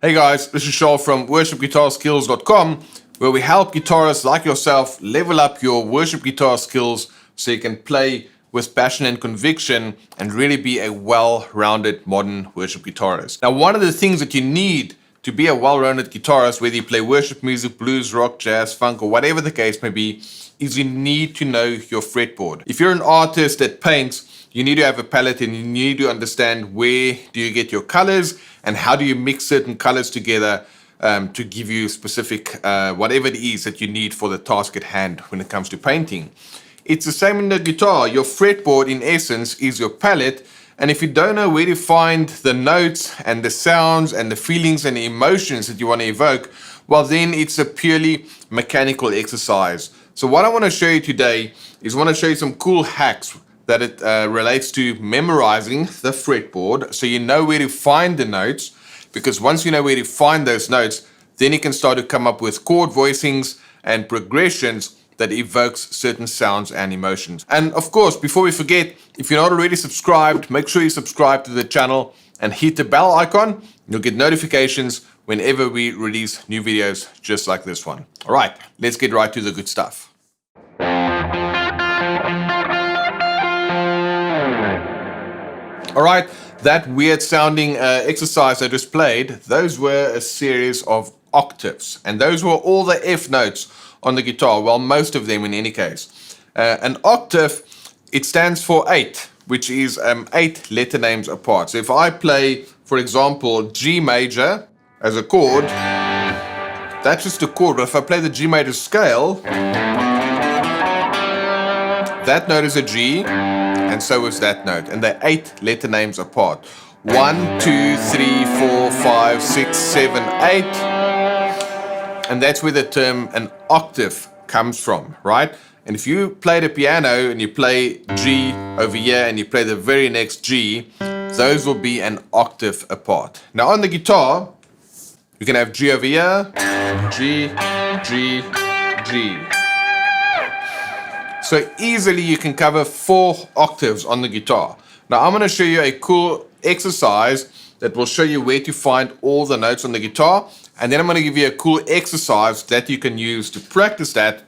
Hey guys, this is Charl from worshipguitarskills.com, where we help guitarists like yourself level up your worship guitar skills so you can play with passion and conviction and really be a well-rounded modern worship guitarist. Now, one of the things that you need to be a well-rounded guitarist, whether you play worship music, blues, rock, jazz, funk, or whatever the case may be, is you need to know your fretboard. If you're an artist that paints, you need to have a palette and you need to understand where do you get your colors and how do you mix certain colors together to give you specific whatever it is that you need for the task at hand when it comes to painting. It's the same in the guitar. Your fretboard in essence is your palette, and if you don't know where to find the notes and the sounds and the feelings and the emotions that you want to evoke, well then it's a purely mechanical exercise. So what I want to show you today is I want to show you some cool hacks that it relates to memorizing the fretboard, so you know where to find the notes, because once you know where to find those notes, then you can start to come up with chord voicings and progressions that evokes certain sounds and emotions. And of course, before we forget, if you're not already subscribed, make sure you subscribe to the channel and hit the bell icon. You'll get notifications whenever we release new videos just like this one. All right, let's get right to the good stuff. All right, that weird sounding exercise I just played, those were a series of octaves. And those were all the F notes on the guitar, well, most of them in any case. An octave, it stands for 8, which is 8 letter names apart. So if I play, for example, G major as a chord, that's just a chord. But if I play the G major scale, that note is a G, and so is that note. And they're 8 letter names apart. 1, 2, 3, 4, 5, 6, 7, 8. And that's where the term an octave comes from, right? And if you play the piano and you play G over here and you play the very next G, those will be an octave apart. Now on the guitar, you can have G over here, G, G, G. So easily you can cover 4 octaves on the guitar. Now I'm going to show you a cool exercise that will show you where to find all the notes on the guitar. And then I'm going to give you a cool exercise that you can use to practice that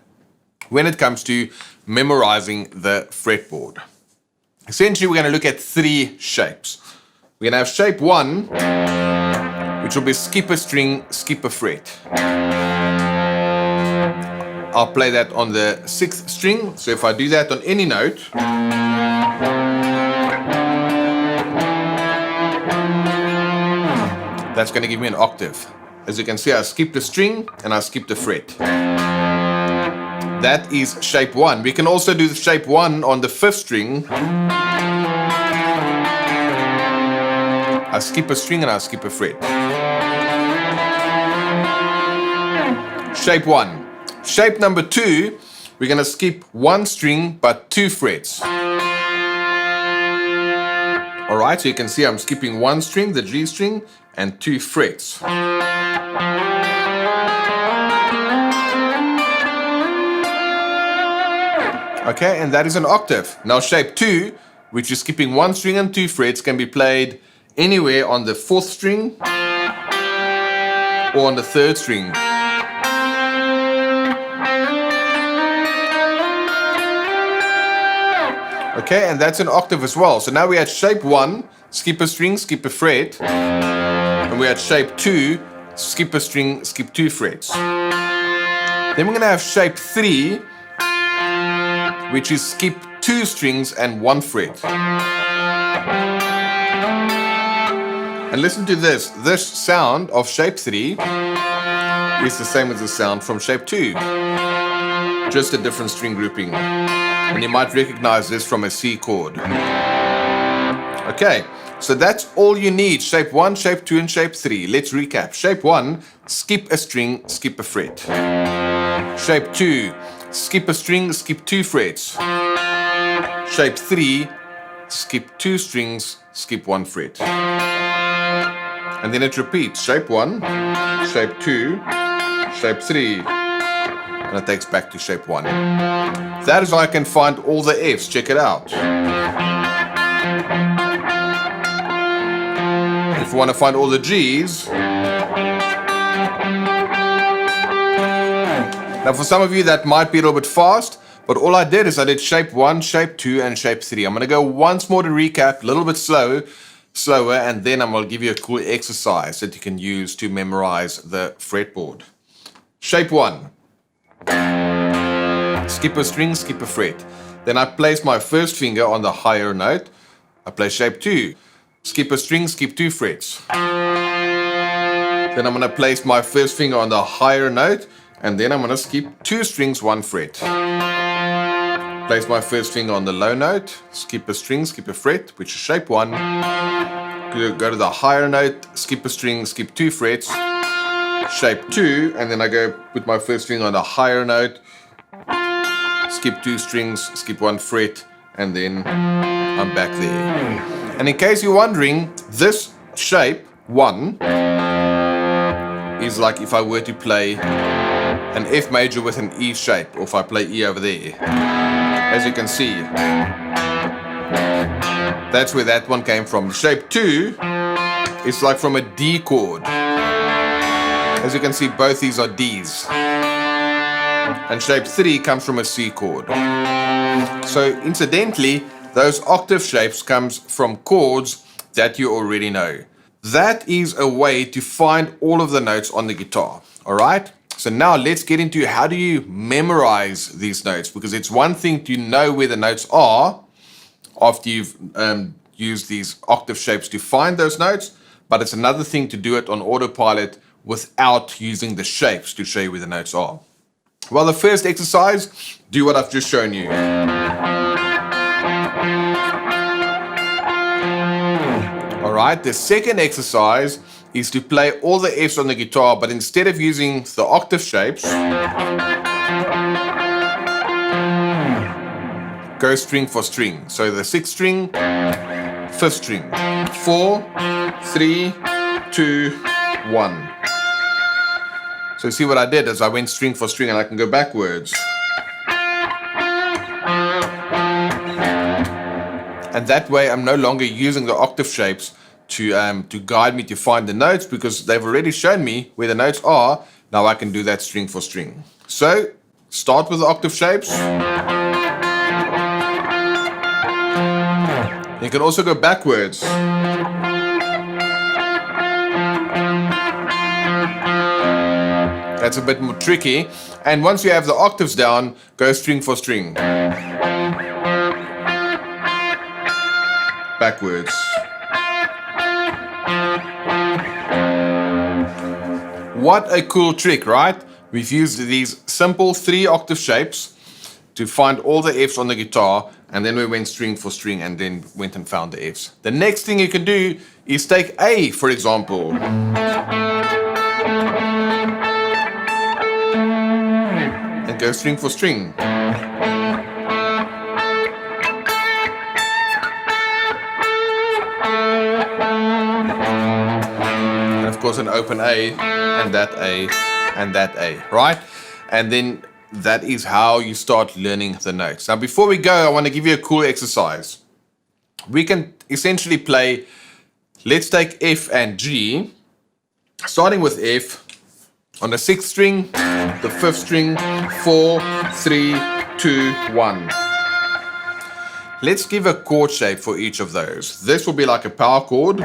when it comes to memorizing the fretboard. Essentially, we're going to look at 3 shapes. We're going to have shape 1, which will be skip a string, skip a fret. I'll play that on the 6th string. So if I do that on any note, that's going to give me an octave. As you can see, I skipped a string and I skipped a fret. That is shape 1. We can also do the shape 1 on the 5th string. I skip a string and I skip a fret. Shape 1. Shape number 2, we're going to skip 1 string but 2 frets. All right, so you can see I'm skipping 1 string, the G string, and 2 frets. Okay, and that is an octave. Now shape 2, which is skipping 1 string and 2 frets, can be played anywhere on the 4th string or on the 3rd string. Okay, and that's an octave as well. So now we had shape 1, skip a string, skip a fret. And we had shape 2, skip a string, skip 2 frets. Then we're going to have shape 3, which is skip 2 strings and 1 fret. And listen to this. This sound of shape 3 is the same as the sound from shape 2. Just a different string grouping. And you might recognize this from a C chord. Okay, so that's all you need. Shape 1, shape 2, and shape 3. Let's recap. Shape 1, skip a string, skip a fret. Shape 2, skip a string, skip 2 frets. Shape 3, skip 2 strings, skip 1 fret. And then it repeats. Shape 1, shape 2, shape 3. And it takes back to shape 1. That is how I can find all the Fs. Check it out. If you want to find all the Gs, Now for some of you that might be a little bit fast, but all I did is I did shape 1, shape 2, and shape 3. I'm going to go once more to recap, a little bit slower, and then I'm going to give you a cool exercise that you can use to memorize the fretboard. Shape 1. Skip a string, skip a fret. Then I place my first finger on the higher note. I play shape 2. Skip a string, skip 2 frets. Then I'm going to place my first finger on the higher note, and then I'm going to skip 2 strings, 1 fret. Place my first finger on the low note, skip a string, skip a fret, which is shape 1. Go to the higher note, skip a string, skip 2 frets, shape 2, and then I go put my first finger on the higher note, skip 2 strings, skip 1 fret, and then I'm back there. And in case you're wondering, this shape 1 is like if I were to play an F major with an E shape, or if I play E over there. As you can see, that's where that one came from. Shape 2 is like from a D chord. As you can see, both these are Ds. And shape 3 comes from a C chord. So incidentally, those octave shapes comes from chords that you already know. That is a way to find all of the notes on the guitar. All right? So now let's get into how do you memorize these notes, because it's one thing to know where the notes are after you've used these octave shapes to find those notes, but it's another thing to do it on autopilot without using the shapes to show you where the notes are. Well, the first exercise, do what I've just shown you. All right, the second exercise is to play all the Fs on the guitar, but instead of using the octave shapes, go string for string. So the 6th string, 5th string, 4, 3, 2, 1. So see what I did is I went string for string, and I can go backwards. And that way I'm no longer using the octave shapes to guide me to find the notes, because they've already shown me where the notes are. Now I can do that string for string. So start with the octave shapes. You can also go backwards. That's a bit more tricky. And once you have the octaves down, go string for string. Backwards. What a cool trick, right? We've used these simple 3 octave shapes to find all the Fs on the guitar, and then we went string for string and then went and found the Fs. The next thing you can do is take A, for example. And go string for string. And of course an open A, and that A, and that A, right? And then that is how you start learning the notes. Now before we go, I want to give you a cool exercise. We can essentially play, let's take F and G, starting with F, on the 6th string, the 5th string, 4, 3, 2, 1. Let's give a chord shape for each of those. This will be like a power chord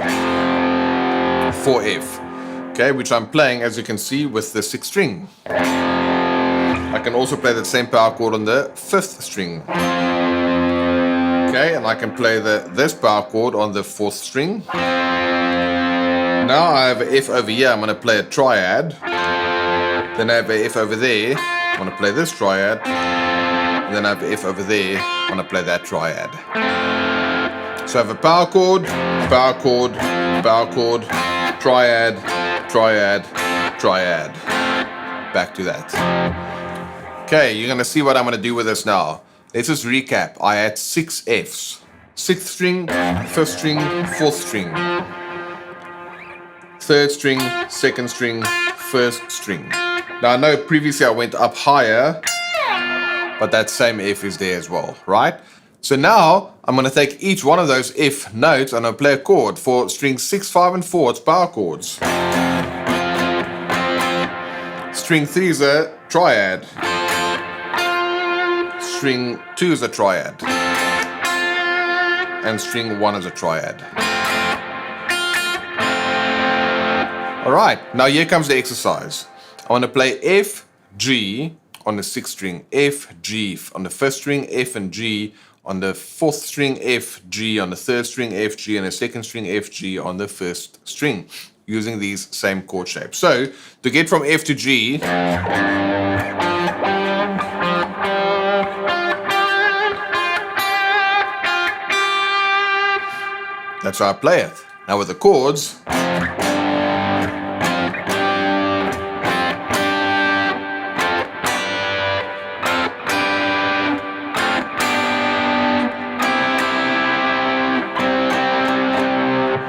for F, okay, which I'm playing, as you can see, with the 6th string. I can also play the same power chord on the 5th string. Okay, and I can play this power chord on the 4th string. Now I have an F over here, I'm going to play a triad. Then I have an F over there, I'm going to play this triad. And then I have an F over there, I'm going to play that triad. So I have a power chord, power chord, power chord, triad, triad, triad. Back to that. Okay, you're going to see what I'm going to do with this now. Let's just recap. I had 6 Fs. 6th string, 5th string, 4th string. 3rd string, 2nd string, 1st string. Now I know previously I went up higher, but that same F is there as well, right? So now I'm going to take each one of those F notes and I'll play a chord. For strings 6, 5, and 4, it's power chords. String 3 is a triad. string 2 is a triad, and string 1 is a triad. Alright, now here comes the exercise. I want to play F, G on the 6th string, F, G on the 1st string, F and G on the 4th string, F, G on the 3rd string, F, G on the 2nd string, F, G on the 1st string, using these same chord shapes. So, to get from F to G, that's how I play it. Now with the chords,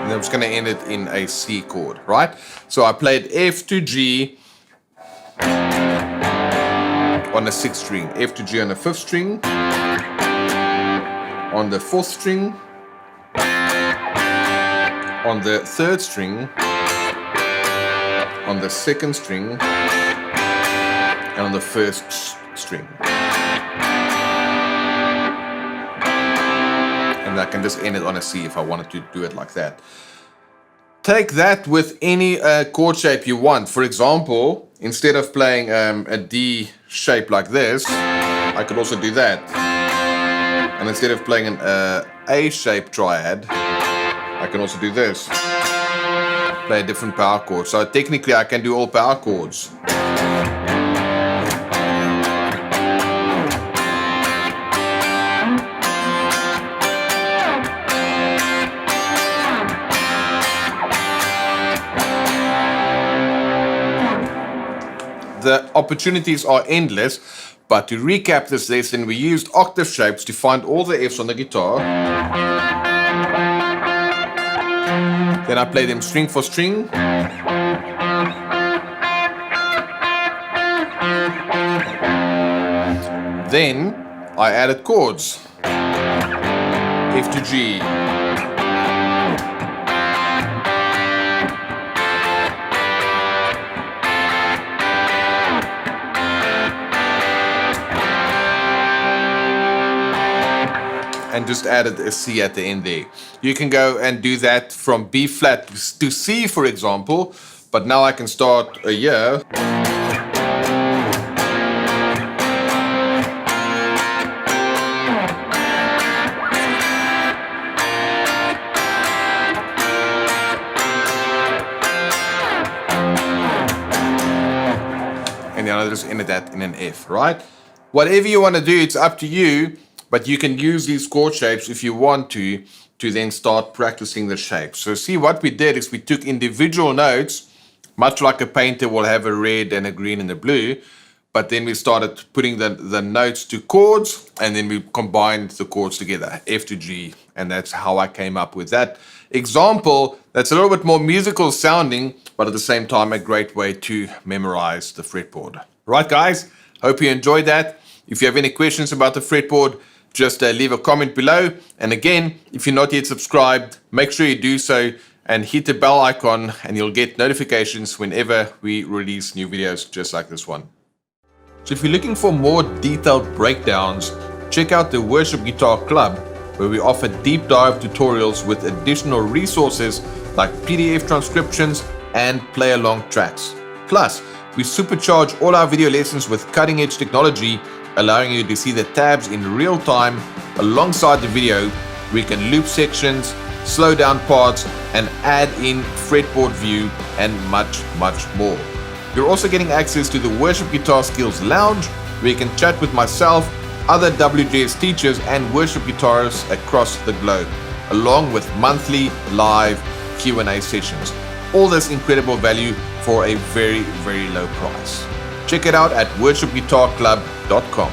I'm just going to end it in a C chord, right? So I played F to G on the 6th string, F to G on the 5th string, on the 4th string, on the 3rd string, on the 2nd string, and on the 1st string. And I can just end it on a C if I wanted to do it like that. Take that with any chord shape you want. For example, instead of playing a D shape like this, I could also do that. And instead of playing an A shape triad, I can also do this. Play a different power chord. So technically I can do all power chords. The opportunities are endless, but to recap this lesson, we used octave shapes to find all the Fs on the guitar. Then I play them string for string. Then I added chords. F to G. And just added a C at the end there. You can go and do that from B flat to C, for example, but now I can start a year. And then I'll just end that in an F, right? Whatever you want to do, it's up to you. But you can use these chord shapes if you want to then start practicing the shapes. So see, what we did is we took individual notes, much like a painter will have a red and a green and a blue, but then we started putting the notes to chords, and then we combined the chords together, F to G, and that's how I came up with that example. That's a little bit more musical sounding, but at the same time, a great way to memorize the fretboard. Right, guys? Hope you enjoyed that. If you have any questions about the fretboard, just leave a comment below. And again, if you're not yet subscribed, make sure you do so and hit the bell icon, and you'll get notifications whenever we release new videos just like this one. So if you're looking for more detailed breakdowns, check out the Worship Guitar Club, where we offer deep dive tutorials with additional resources like PDF transcriptions and play along tracks. Plus, we supercharge all our video lessons with cutting edge technology, allowing you to see the tabs in real time alongside the video, where you can loop sections, slow down parts, and add in fretboard view and much more. You're also getting access to the Worship Guitar Skills Lounge, where you can chat with myself, other WGS teachers, and worship guitarists across the globe, along with monthly live Q&A sessions. All this incredible value for a very low price. Check it out at worshipguitarclub.com.